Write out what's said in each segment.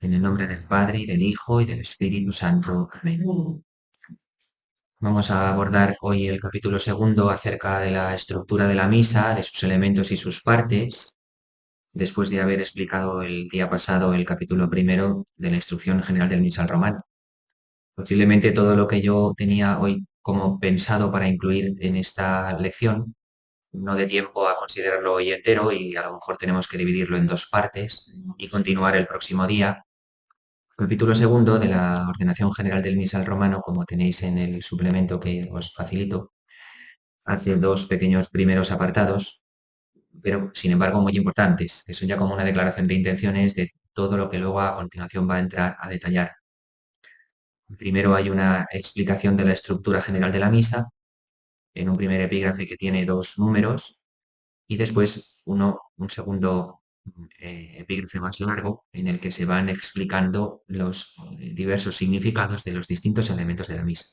En el nombre del Padre, y del Hijo, y del Espíritu Santo. Amén. Vamos a abordar hoy el capítulo segundo acerca de la estructura de la misa, de sus elementos y sus partes, después de haber explicado el día pasado el capítulo primero de la instrucción general del misal romano. Posiblemente todo lo que yo tenía hoy como pensado para incluir en esta lección no dé tiempo a considerarlo hoy entero y a lo mejor tenemos que dividirlo en dos partes y continuar el próximo día. Capítulo segundo de la ordenación general del misal romano, como tenéis en el suplemento que os facilito, hace dos pequeños primeros apartados, pero sin embargo muy importantes, que son ya como una declaración de intenciones de todo lo que luego a continuación va a entrar a detallar. Primero hay una explicación de la estructura general de la misa, en un primer epígrafe que tiene dos números, y después un segundo epígrafe más largo en el que se van explicando los diversos significados de los distintos elementos de la misa.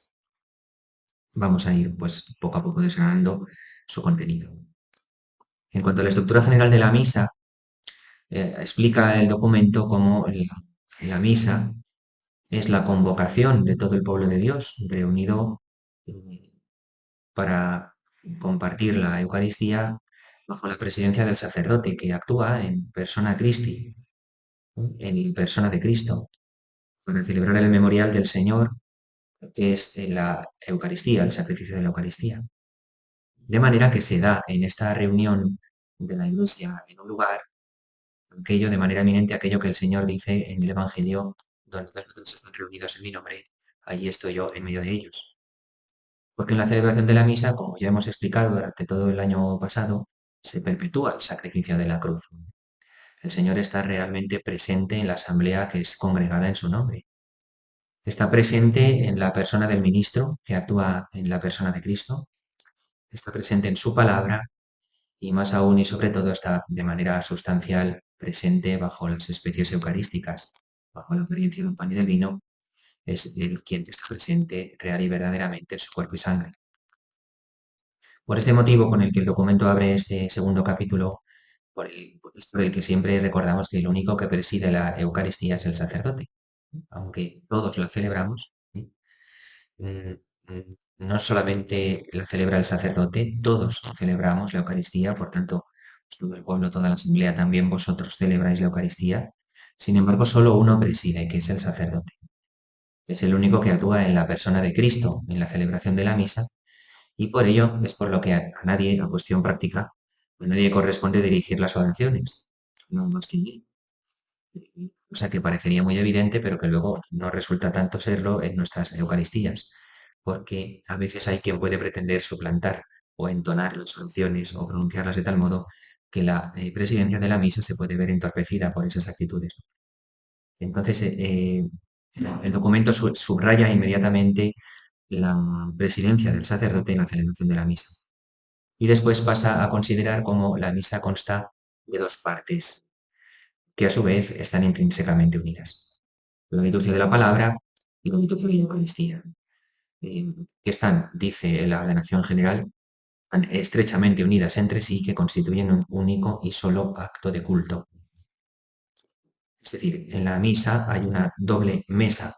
Vamos a ir pues poco a poco desgranando su contenido. En cuanto a la estructura general de la misa, explica el documento cómo la misa es la convocación de todo el pueblo de Dios reunido eh, para compartir la Eucaristía bajo la presidencia del sacerdote que actúa en persona Christi, en persona de Cristo, para celebrar el memorial del Señor, que es la Eucaristía, el sacrificio de la Eucaristía. De manera que se da en esta reunión de la Iglesia en un lugar, aquello de manera eminente, aquello que el Señor dice en el Evangelio, donde todos están reunidos en mi nombre, allí estoy yo en medio de ellos. Porque en la celebración de la misa, como ya hemos explicado durante todo el año pasado, se perpetúa el sacrificio de la cruz. El Señor está realmente presente en la asamblea que es congregada en su nombre. Está presente en la persona del ministro, que actúa en la persona de Cristo. Está presente en su palabra y más aún y sobre todo está de manera sustancial presente bajo las especies eucarísticas, bajo la experiencia del pan y del vino, es el quien está presente real y verdaderamente en su cuerpo y sangre. Por este motivo, con el que el documento abre este segundo capítulo, es por el que siempre recordamos que el único que preside la Eucaristía es el sacerdote, aunque todos la celebramos. Mm, no solamente la celebra el sacerdote, todos celebramos la Eucaristía, por tanto, pues, todo el pueblo, toda la asamblea, también vosotros celebráis la Eucaristía. Sin embargo, solo uno preside, que es el sacerdote. Es el único que actúa en la persona de Cristo, en la celebración de la misa, y por ello es por lo que a nadie, a cuestión práctica, a nadie corresponde dirigir las oraciones. No más que mí. O sea que parecería muy evidente, pero que luego no resulta tanto serlo en nuestras Eucaristías, porque a veces hay quien puede pretender suplantar o entonar las oraciones o pronunciarlas de tal modo que la presidencia de la misa se puede ver entorpecida por esas actitudes. Entonces, el documento subraya inmediatamente la presidencia del sacerdote en la celebración de la misa. Y después pasa a considerar cómo la misa consta de dos partes, que a su vez están intrínsecamente unidas. La liturgia de la palabra y la liturgia de la Eucaristía, que están, dice la ordenación general, estrechamente unidas entre sí, que constituyen un único y solo acto de culto. Es decir, en la misa hay una doble mesa,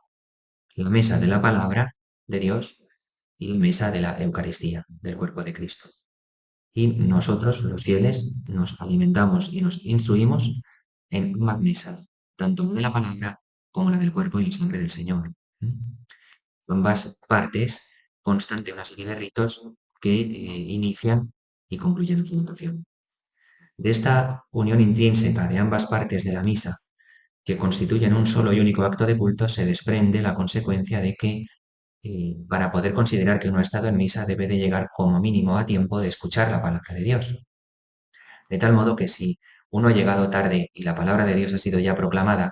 la mesa de la palabra de Dios y la mesa de la Eucaristía, del cuerpo de Cristo. Y nosotros, los fieles, nos alimentamos y nos instruimos en ambas mesas, tanto la de la palabra como la del cuerpo y la sangre del Señor. Ambas partes constan de una serie de ritos que inician y concluyen la celebración. De esta unión intrínseca de ambas partes de la misa, que constituyen un solo y único acto de culto, se desprende la consecuencia de que para poder considerar que uno ha estado en misa debe de llegar como mínimo a tiempo de escuchar la palabra de Dios. De tal modo que si uno ha llegado tarde y la palabra de Dios ha sido ya proclamada,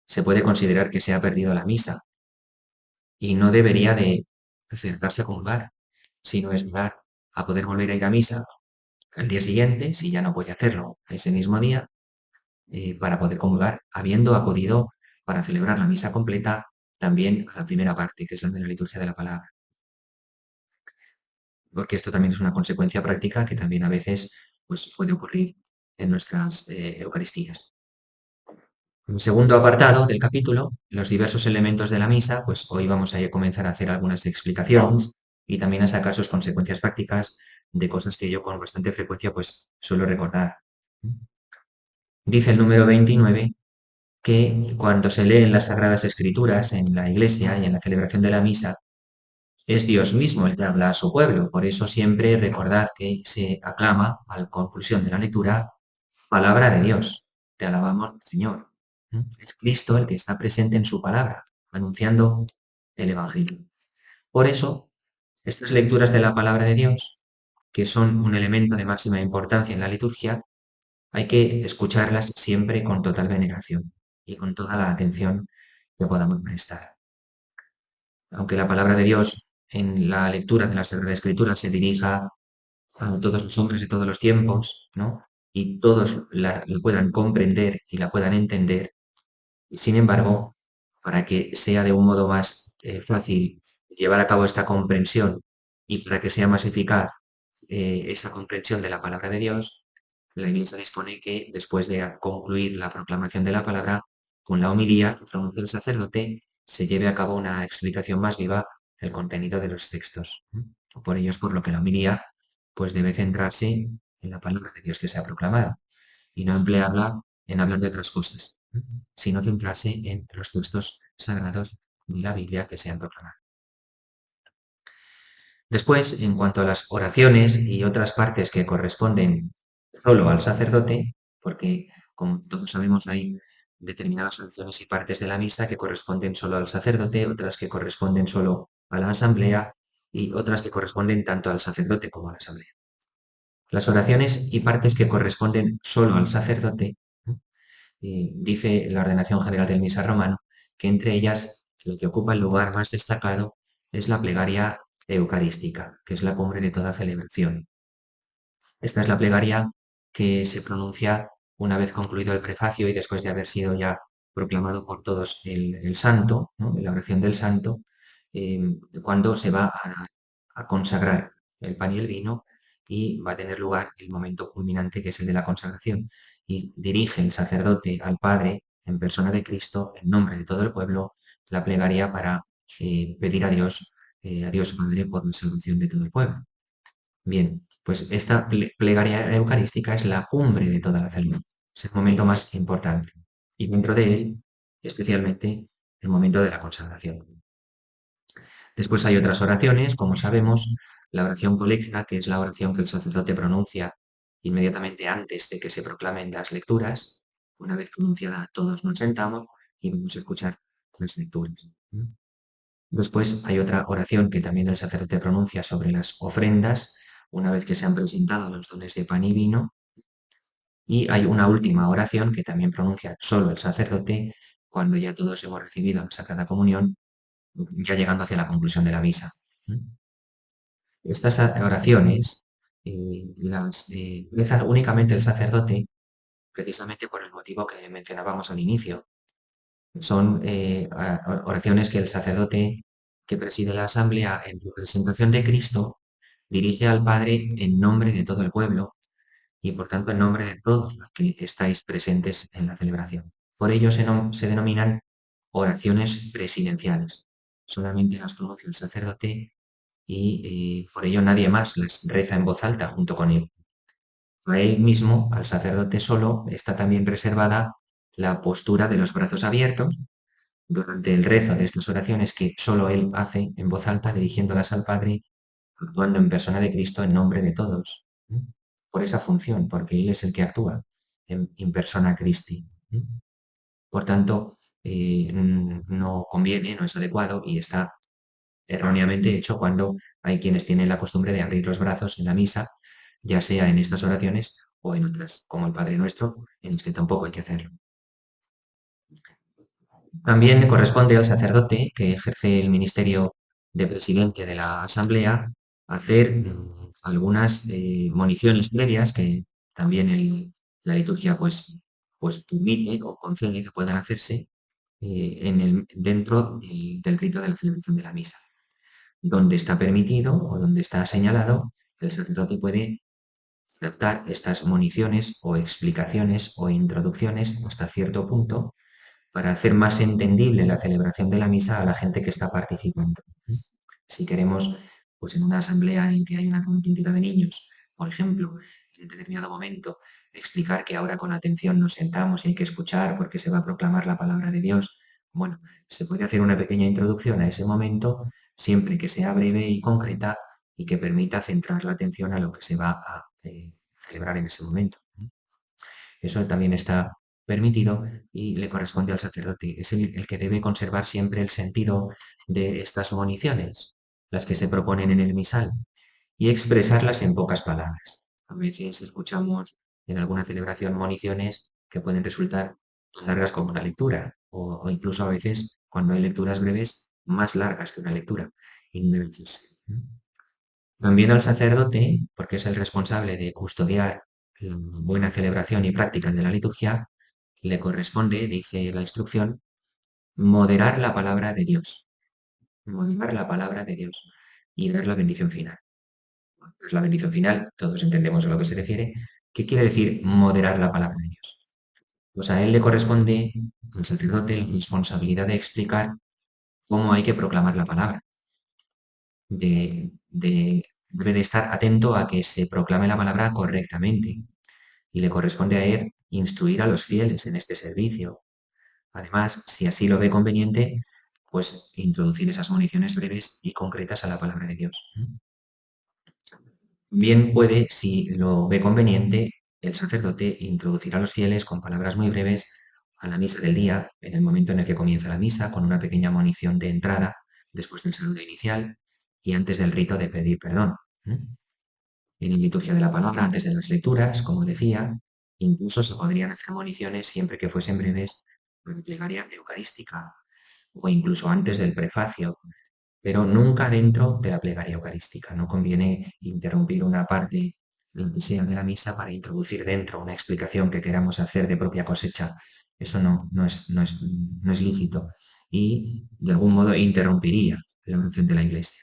se puede considerar que se ha perdido la misa y no debería de acercarse a comulgar, sino esperar a poder volver a ir a misa al día siguiente, si ya no puede hacerlo ese mismo día, para poder comulgar, habiendo acudido para celebrar la misa completa también a la primera parte, que es la de la liturgia de la palabra. Porque esto también es una consecuencia práctica que también a veces pues, puede ocurrir en nuestras Eucaristías. En el segundo apartado del capítulo, los diversos elementos de la misa, pues hoy vamos a comenzar a hacer algunas explicaciones y también a sacar sus consecuencias prácticas de cosas que yo con bastante frecuencia pues suelo recordar. Dice el número 29 que cuando se leen las Sagradas Escrituras en la iglesia y en la celebración de la misa, es Dios mismo el que habla a su pueblo. Por eso siempre recordad que se aclama a la conclusión de la lectura, palabra de Dios. Te alabamos, Señor. Es Cristo el que está presente en su palabra, anunciando el Evangelio. Por eso, estas lecturas de la palabra de Dios, que son un elemento de máxima importancia en la liturgia, hay que escucharlas siempre con total veneración y con toda la atención que podamos prestar. Aunque la palabra de Dios en la lectura de la Sagrada Escritura se dirija a todos los hombres de todos los tiempos, ¿no? Y todos la puedan comprender y la puedan entender. Y sin embargo, para que sea de un modo más fácil llevar a cabo esta comprensión y para que sea más eficaz esa comprensión de la palabra de Dios, la Iglesia dispone que después de concluir la proclamación de la palabra, con la homilía que pronuncia el sacerdote, se lleve a cabo una explicación más viva del contenido de los textos. Por ello es por lo que la homilía pues debe centrarse en la palabra de Dios que se ha proclamado y no emplearla en hablar de otras cosas, sino centrarse en los textos sagrados de la Biblia que se han proclamado. Después, en cuanto a las oraciones y otras partes que corresponden solo al sacerdote, porque como todos sabemos hay determinadas oraciones y partes de la misa que corresponden solo al sacerdote, otras que corresponden solo a la asamblea y otras que corresponden tanto al sacerdote como a la asamblea. Las oraciones y partes que corresponden solo al sacerdote, dice la ordenación general del misal romano, que entre ellas lo que ocupa el lugar más destacado es la plegaria eucarística, que es la cumbre de toda celebración. Esta es la plegaria que se pronuncia una vez concluido el prefacio y después de haber sido ya proclamado por todos el santo, ¿no? La oración del santo, eh, cuando se va a consagrar el pan y el vino y va a tener lugar el momento culminante que es el de la consagración. Y dirige el sacerdote al Padre en persona de Cristo, en nombre de todo el pueblo, la plegaria para pedir a Dios Padre por la salvación de todo el pueblo. Bien, pues esta plegaria eucarística es la cumbre de toda la celebración, es el momento más importante. Y dentro de él, especialmente, el momento de la consagración. Después hay otras oraciones, como sabemos, la oración colecta, que es la oración que el sacerdote pronuncia inmediatamente antes de que se proclamen las lecturas. Una vez pronunciada, todos nos sentamos y vamos a escuchar las lecturas. Después hay otra oración que también el sacerdote pronuncia sobre las ofrendas, una vez que se han presentado los dones de pan y vino. Y hay una última oración que también pronuncia solo el sacerdote cuando ya todos hemos recibido la Sagrada Comunión, ya llegando hacia la conclusión de la misa. Estas oraciones las reza únicamente el sacerdote, precisamente por el motivo que mencionábamos al inicio. Son oraciones que el sacerdote que preside la asamblea en representación de Cristo dirige al Padre en nombre de todo el pueblo y por tanto en nombre de todos los que estáis presentes en la celebración. Por ello se denominan oraciones presidenciales. Solamente las pronuncia el sacerdote y por ello nadie más las reza en voz alta junto con él. A él mismo, al sacerdote solo, está también reservada la postura de los brazos abiertos durante el rezo de estas oraciones que solo él hace en voz alta, dirigiéndolas al Padre, actuando en persona de Cristo en nombre de todos. Por esa función, porque él es el que actúa en persona Christi. Por tanto, no conviene, no es adecuado y está erróneamente hecho cuando hay quienes tienen la costumbre de abrir los brazos en la misa, ya sea en estas oraciones o en otras, como el Padre Nuestro, en los que tampoco hay que hacerlo. También le corresponde al sacerdote que ejerce el ministerio de presidente de la asamblea hacer algunas moniciones previas que también la liturgia pues permite o concede que puedan hacerse dentro del rito de la celebración de la misa. Donde está permitido o donde está señalado, el sacerdote puede adaptar estas moniciones o explicaciones o introducciones hasta cierto punto para hacer más entendible la celebración de la misa a la gente que está participando. Si queremos, pues en una asamblea en que hay una cantidad de niños, por ejemplo, en un determinado momento, explicar que ahora con atención nos sentamos y hay que escuchar porque se va a proclamar la palabra de Dios. Bueno, se puede hacer una pequeña introducción a ese momento, siempre que sea breve y concreta y que permita centrar la atención a lo que se va a celebrar en ese momento. Eso también está permitido y le corresponde al sacerdote. Es el que debe conservar siempre el sentido de estas moniciones, las que se proponen en el misal, y expresarlas en pocas palabras. A veces escuchamos en alguna celebración moniciones que pueden resultar tan largas como una lectura, o incluso a veces, cuando hay lecturas breves, más largas que una lectura. Y no debe ser. También al sacerdote, porque es el responsable de custodiar la buena celebración y práctica de la liturgia, le corresponde, dice la instrucción, moderar la palabra de Dios. Moderar la palabra de Dios y dar la bendición final. Pues la bendición final, todos entendemos a lo que se refiere. ¿Qué quiere decir moderar la palabra de Dios? Pues a él le corresponde, al sacerdote, la responsabilidad de explicar cómo hay que proclamar la palabra. Debe de estar atento a que se proclame la palabra correctamente y le corresponde a él instruir a los fieles en este servicio. Además, si así lo ve conveniente, pues introducir esas municiones breves y concretas a la palabra de Dios. Bien puede, si lo ve conveniente, el sacerdote introducir a los fieles con palabras muy breves a la misa del día, en el momento en el que comienza la misa, con una pequeña munición de entrada, después del saludo inicial y antes del rito de pedir perdón. En la liturgia de la palabra, antes de las lecturas, como decía, incluso se podrían hacer moniciones siempre que fuesen breves para la plegaria eucarística o incluso antes del prefacio, pero nunca dentro de la plegaria eucarística. No conviene interrumpir una parte, lo que sea, de la misa para introducir dentro una explicación que queramos hacer de propia cosecha. Eso no es lícito y de algún modo interrumpiría la oración de la Iglesia.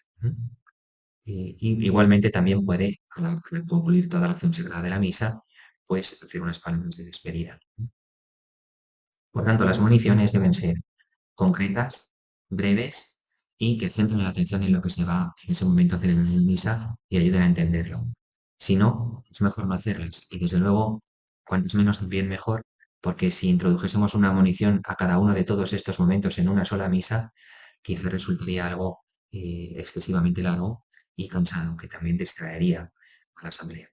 Y igualmente también puede, al concluir toda la acción sagrada de la misa, pues hacer unas palabras de despedida. Por tanto, las municiones deben ser concretas, breves y que centren la atención en lo que se va en ese momento a hacer en la misa y ayuden a entenderlo. Si no, es mejor no hacerlas. Y desde luego, cuantos menos bien mejor, porque si introdujésemos una munición a cada uno de todos estos momentos en una sola misa, quizá resultaría algo excesivamente largo y cansado, que también distraería a la asamblea.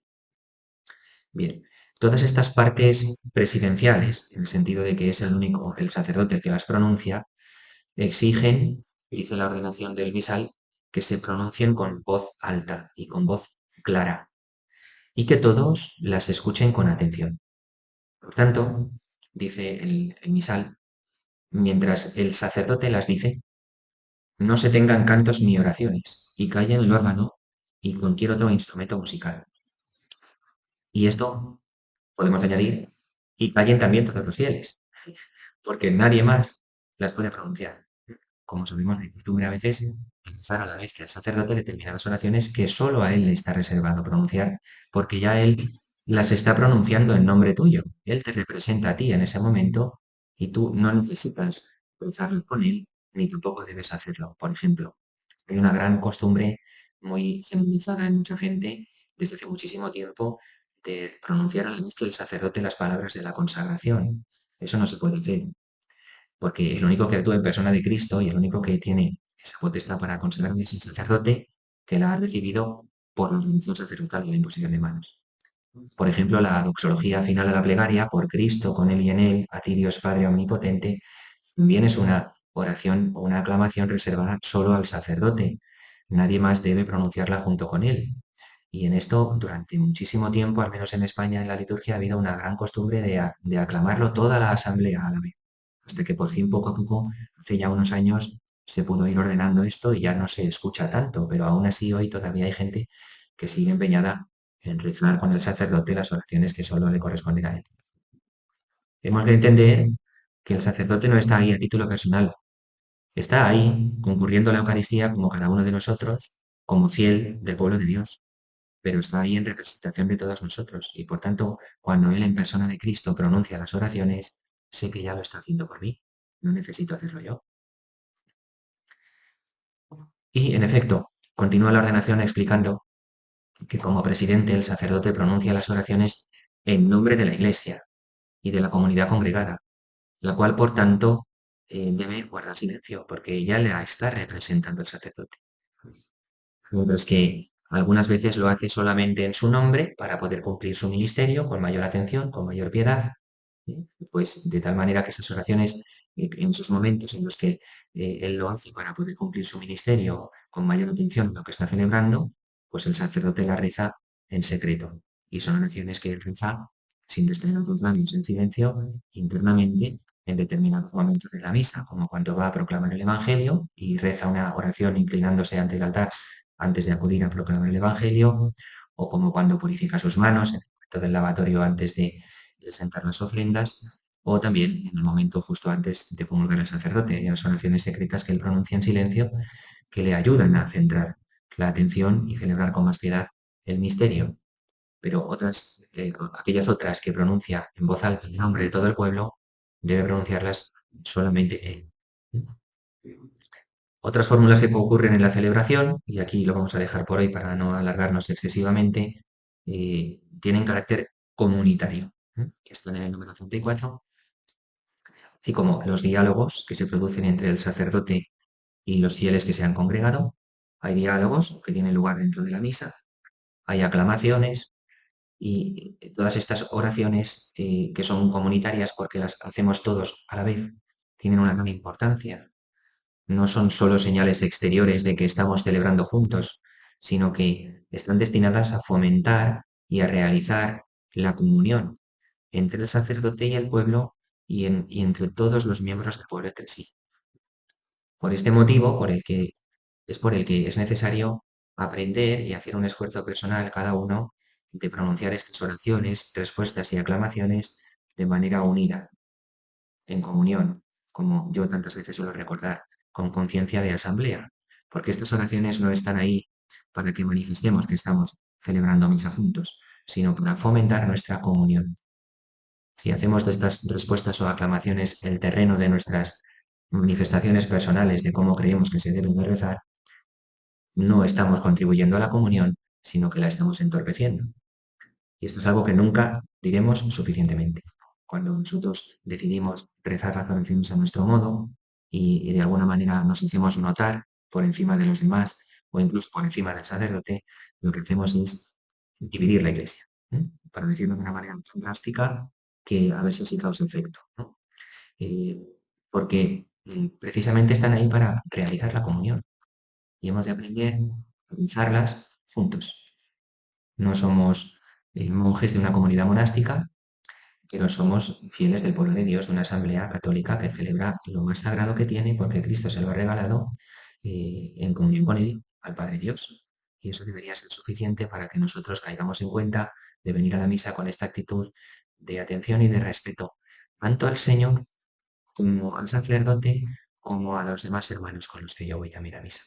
Bien, todas estas partes presidenciales, en el sentido de que es el sacerdote el que las pronuncia, exigen, dice la ordenación del misal, que se pronuncien con voz alta y con voz clara, y que todos las escuchen con atención. Por tanto, dice el misal, mientras el sacerdote las dice, no se tengan cantos ni oraciones, y callen el órgano y cualquier otro instrumento musical. Y esto podemos añadir, y callen también todos los fieles, porque nadie más las puede pronunciar. Como sabemos, hay costumbre a veces rezar a la vez que el sacerdote determinadas oraciones que solo a él le está reservado pronunciar, porque ya él las está pronunciando en nombre tuyo. Él te representa a ti en ese momento y tú no necesitas rezarlo con él, ni tampoco debes hacerlo. Por ejemplo, hay una gran costumbre muy generalizada en mucha gente desde hace muchísimo tiempo de pronunciar a la vez que el sacerdote las palabras de la consagración. Eso no se puede hacer porque el único que actúa en persona de Cristo y el único que tiene esa potestad para consagrarle es el sacerdote que la ha recibido por la ordenación sacerdotal y la imposición de manos. Por ejemplo, la doxología final de la plegaria, por Cristo, con Él y en Él, a ti Dios Padre Omnipotente, también es una oración o una aclamación reservada solo al sacerdote. Nadie más debe pronunciarla junto con Él. Y en esto, durante muchísimo tiempo, al menos en España, en la liturgia, ha habido una gran costumbre de aclamarlo toda la asamblea a la vez hasta que por fin poco a poco, hace ya unos años, se pudo ir ordenando esto y ya no se escucha tanto, pero aún así hoy todavía hay gente que sigue empeñada en rezar con el sacerdote las oraciones que solo le corresponden a él. Hemos de entender que el sacerdote no está ahí a título personal, está ahí concurriendo a la Eucaristía como cada uno de nosotros, como fiel del pueblo de Dios, pero está ahí en representación de todos nosotros y por tanto, cuando Él en persona de Cristo pronuncia las oraciones, sé que ya lo está haciendo por mí. no necesito hacerlo yo. Y, en efecto, continúa la ordenación explicando que como presidente el sacerdote pronuncia las oraciones en nombre de la Iglesia y de la comunidad congregada, la cual, por tanto, debe guardar silencio, porque ella la está representando el sacerdote. Mientras que algunas veces lo hace solamente en su nombre para poder cumplir su ministerio con mayor atención, con mayor piedad, pues de tal manera que esas oraciones, en esos momentos en los que él lo hace para poder cumplir su ministerio con mayor atención a lo que está celebrando, pues el sacerdote la reza en secreto. Y son oraciones que él reza sin desplegar los labios, en silencio, internamente, en determinados momentos de la misa, como cuando va a proclamar el Evangelio y reza una oración inclinándose ante el altar antes de acudir a proclamar el Evangelio, o como cuando purifica sus manos en el momento del lavatorio antes de sentar las ofrendas, o también en el momento justo antes de comulgar al sacerdote. Hay las oraciones secretas que él pronuncia en silencio que le ayudan a centrar la atención y celebrar con más piedad el misterio. Pero aquellas otras que pronuncia en voz alta en nombre de todo el pueblo, debe pronunciarlas solamente él. Otras fórmulas que ocurren en la celebración, y aquí lo vamos a dejar por hoy para no alargarnos excesivamente, tienen carácter comunitario, que están en el número 34, así como los diálogos que se producen entre el sacerdote y los fieles que se han congregado. Hay diálogos que tienen lugar dentro de la misa, hay aclamaciones y todas estas oraciones que son comunitarias porque las hacemos todos a la vez, tienen una gran importancia. No son solo señales exteriores de que estamos celebrando juntos, sino que están destinadas a fomentar y a realizar la comunión entre el sacerdote y el pueblo y entre todos los miembros del pueblo entre sí. Por este motivo, por el que es necesario aprender y hacer un esfuerzo personal cada uno de pronunciar estas oraciones, respuestas y aclamaciones de manera unida, en comunión, como yo tantas veces suelo recordar, con conciencia de asamblea, porque estas oraciones no están ahí para que manifestemos que estamos celebrando misa juntos, sino para fomentar nuestra comunión. Si hacemos de estas respuestas o aclamaciones el terreno de nuestras manifestaciones personales de cómo creemos que se debe de rezar, no estamos contribuyendo a la comunión, sino que la estamos entorpeciendo. Y esto es algo que nunca diremos suficientemente. Cuando nosotros decidimos rezar las oraciones a nuestro modo y de alguna manera nos hacemos notar por encima de los demás o incluso por encima del sacerdote, lo que hacemos es dividir la iglesia, para decirlo de una manera tan drástica que a veces sí causa efecto, ¿no? Eh, porque precisamente están ahí para realizar la comunión y hemos de aprender a realizarlas juntos. No somos monjes de una comunidad monástica, pero somos fieles del pueblo de Dios, de una asamblea católica que celebra lo más sagrado que tiene porque Cristo se lo ha regalado en comunión con Él, al Padre Dios. Y eso debería ser suficiente para que nosotros caigamos en cuenta de venir a la misa con esta actitud de atención y de respeto, tanto al Señor como al sacerdote, como a los demás hermanos con los que yo voy también a misa.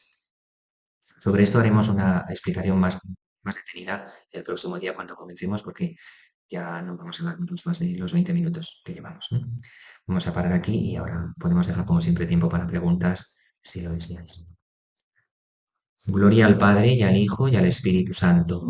Sobre esto haremos una explicación más detenida el próximo día cuando comencemos, porque ya no vamos a alargarnos más de los 20 minutos que llevamos, ¿no? Vamos a parar aquí y ahora podemos dejar, como siempre, tiempo para preguntas, si lo deseáis. Gloria al Padre y al Hijo y al Espíritu Santo.